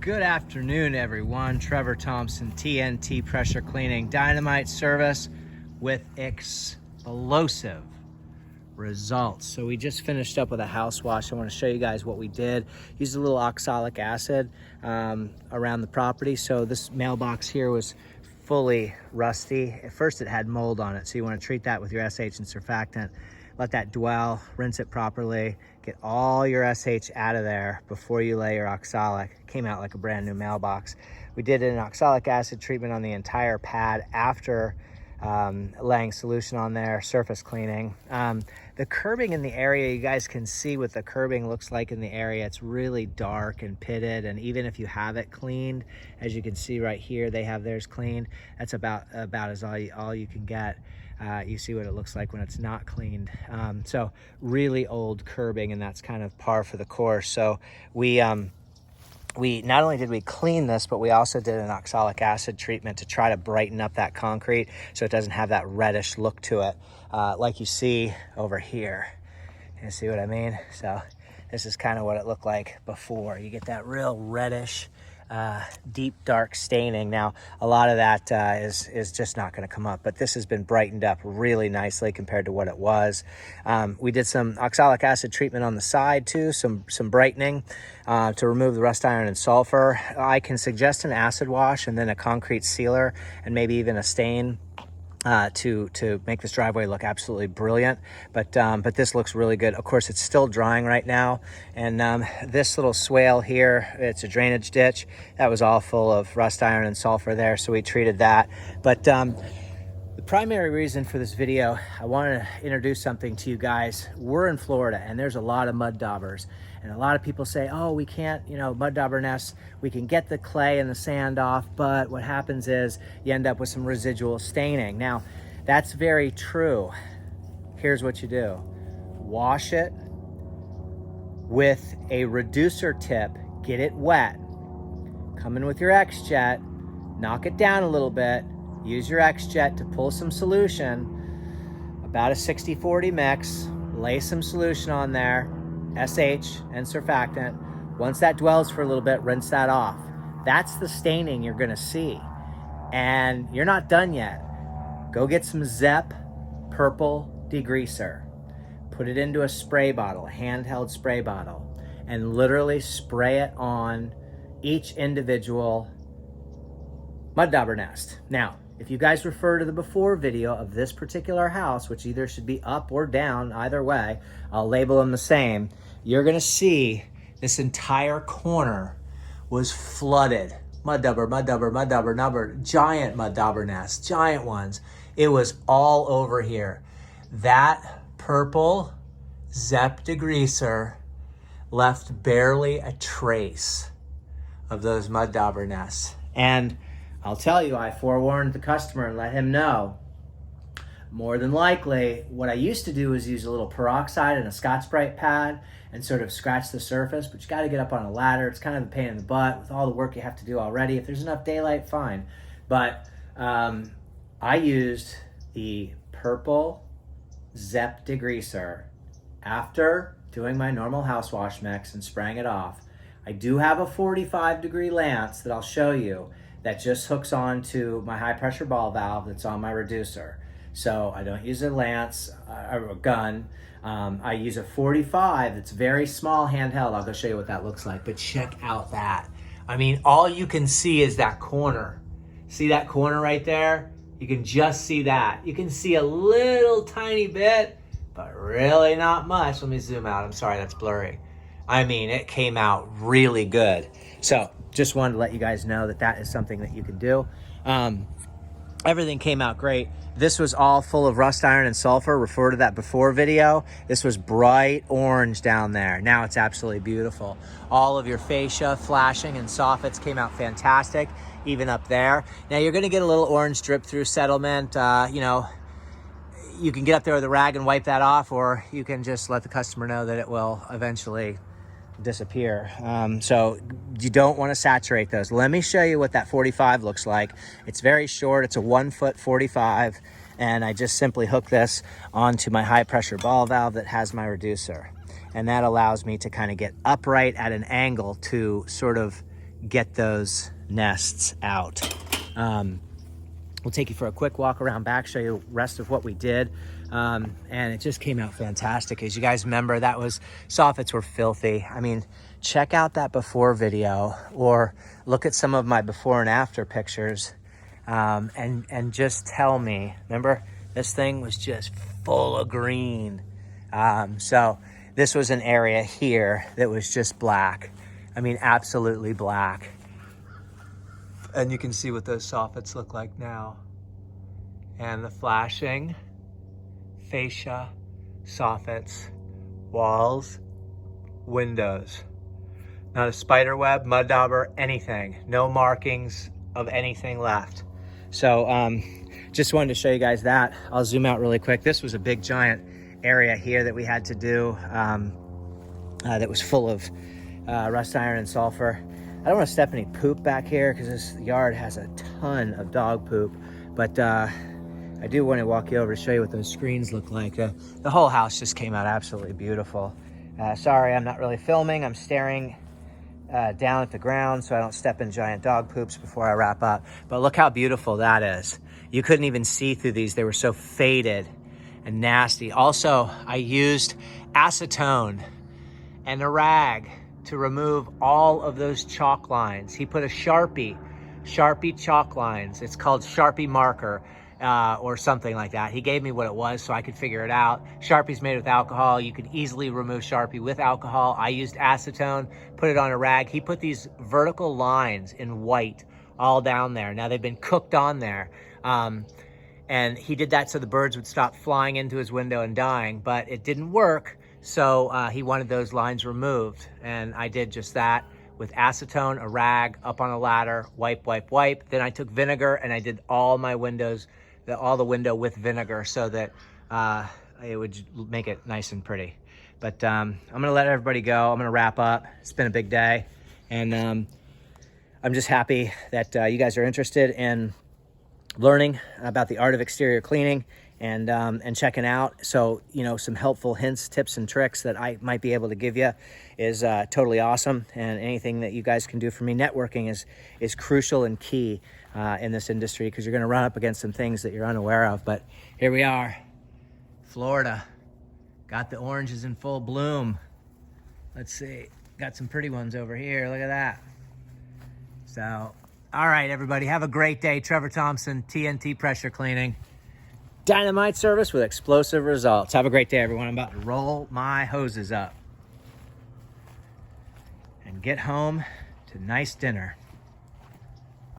Good afternoon, everyone. Trevor Thompson, TNT Pressure Cleaning Dynamite Service with explosive results. So we just finished up with a house wash. I want to show you guys what we did. Used a little oxalic acid around the property. So this mailbox here was fully rusty. At first it had mold on it, so you want to treat that with your SH and surfactant. Let that dwell, rinse it properly, get all your SH out of there before you lay your oxalic. It came out like a brand new mailbox. We did an oxalic acid treatment on the entire pad after laying solution on there, surface cleaning. The curbing in the area, you guys can see what the curbing looks like in the area. It's really dark and pitted, and even if you have it cleaned, as you can see right here, they have theirs cleaned. That's about as all you can get. You see what it looks like when it's not cleaned. So really old curbing, and that's kind of par for the course. So we not only did we clean this, but we also did an oxalic acid treatment to try to brighten up that concrete so it doesn't have that reddish look to it, like you see over here. You see what I mean? So this is kind of what it looked like before. You get that real reddish, deep dark staining. Now a lot of that is just not going to come up, but this has been brightened up really nicely compared to what it was. We did some oxalic acid treatment on the side too, some brightening to remove the rust iron and sulfur. I can suggest an acid wash and then a concrete sealer and maybe even a stain to make this driveway look absolutely brilliant, but this looks really good. Of course, it's still drying right now, and this little swale here, it's a drainage ditch that was all full of rust iron and sulfur there, so we treated that. But the primary reason for this video, I wanted to introduce something to you guys. We're in Florida, and there's a lot of mud daubers. And a lot of people say, oh, we can't, mud dauber nests, we can get the clay and the sand off, but what happens is you end up with some residual staining. Now, that's very true. Here's what you do. Wash it with a reducer tip, get it wet. Come in with your X-Jet, knock it down a little bit, use your X-Jet to pull some solution, about a 60-40 mix, lay some solution on there, SH and surfactant. Once that dwells for a little bit, rinse that off. That's the staining you're gonna see. And you're not done yet. Go get some Zepp purple degreaser. Put it into a spray bottle, a handheld spray bottle, and literally spray it on each individual mud dauber nest. Now, if you guys refer to the before video of this particular house, which either should be up or down, either way, I'll label them the same, you're gonna see this entire corner was flooded. Mud dauber, mud dauber, mud dauber, giant mud dauber nests, giant ones. It was all over here. That purple Zepp degreaser left barely a trace of those mud dauber nests. And I'll tell you, I forewarned the customer and let him know, more than likely, what I used to do is use a little peroxide and a Scotch-Brite pad and sort of scratch the surface, but you got to get up on a ladder. It's kind of a pain in the butt with all the work you have to do already. If there's enough daylight, fine. But I used the purple Zepp degreaser after doing my normal house wash mix and spraying it off. I do have a 45-degree lance that I'll show you that just hooks on to my high pressure ball valve that's on my reducer. So I don't use a lance or a gun. I use a 45 that's very small handheld. I'll go show you what that looks like, but check out that. I mean, all you can see is that corner. See that corner right there? You can just see that. You can see a little tiny bit, but really not much. Let me zoom out. I'm sorry, that's blurry. I mean, it came out really good. So just wanted to let you guys know that that is something that you can do. Everything came out great. This was all full of rust iron and sulfur. Refer to that before video. This was bright orange down there. Now it's absolutely beautiful. All of your fascia, flashing, and soffits came out fantastic, even up there. Now you're gonna get a little orange drip through settlement. You can get up there with a rag and wipe that off, or you can just let the customer know that it will eventually disappear. So you don't want to saturate those. Let me show you what that 45 looks like. It's very short. It's a 1 foot 45, and I just simply hook this onto my high pressure ball valve that has my reducer, and that allows me to kind of get upright at an angle to sort of get those nests out. We'll take you for a quick walk around back, show you the rest of what we did. And it just came out fantastic. As you guys remember, soffits were filthy. I mean, check out that before video or look at some of my before and after pictures, and just tell me, remember, this thing was just full of green. So this was an area here that was just black. I mean, absolutely black. And you can see what those soffits look like now. And the flashing, fascia, soffits, walls, windows. Not a spider web, mud dauber, anything. No markings of anything left. So just wanted to show you guys that. I'll zoom out really quick. This was a big giant area here that we had to do that was full of rust iron and sulfur. I don't want to step any poop back here because this yard has a ton of dog poop, but I do want to walk you over to show you what those screens look like. The whole house just came out absolutely beautiful. Sorry, I'm not really filming. I'm staring down at the ground so I don't step in giant dog poops before I wrap up. But look how beautiful that is. You couldn't even see through these. They were so faded and nasty. Also, I used acetone and a rag to remove all of those chalk lines. He put a Sharpie chalk lines. It's called Sharpie marker or something like that. He gave me what it was so I could figure it out. Sharpie's made with alcohol. You can easily remove Sharpie with alcohol. I used acetone, put it on a rag. He put these vertical lines in white all down there. Now they've been cooked on there. And he did that so the birds would stop flying into his window and dying, but it didn't work. So he wanted those lines removed, and I did just that with acetone, a rag, up on a ladder, wipe, wipe, wipe. Then I took vinegar and I did all my windows, all the window with vinegar so that it would make it nice and pretty. But I'm gonna let everybody go. I'm gonna wrap up. It's been a big day, and I'm just happy that you guys are interested in learning about the art of exterior cleaning and checking out. So, you know, some helpful hints, tips, and tricks that I might be able to give you is totally awesome. And anything that you guys can do for me, networking is crucial and key in this industry, because you're going to run up against some things that you're unaware of. But here we are, Florida. Got the oranges in full bloom. Let's see, got some pretty ones over here. Look at that. So, all right, everybody, have a great day. Trevor Thompson, TNT Pressure Cleaning. Dynamite service with explosive results. Have a great day, everyone. I'm about to roll my hoses up and get home to nice dinner.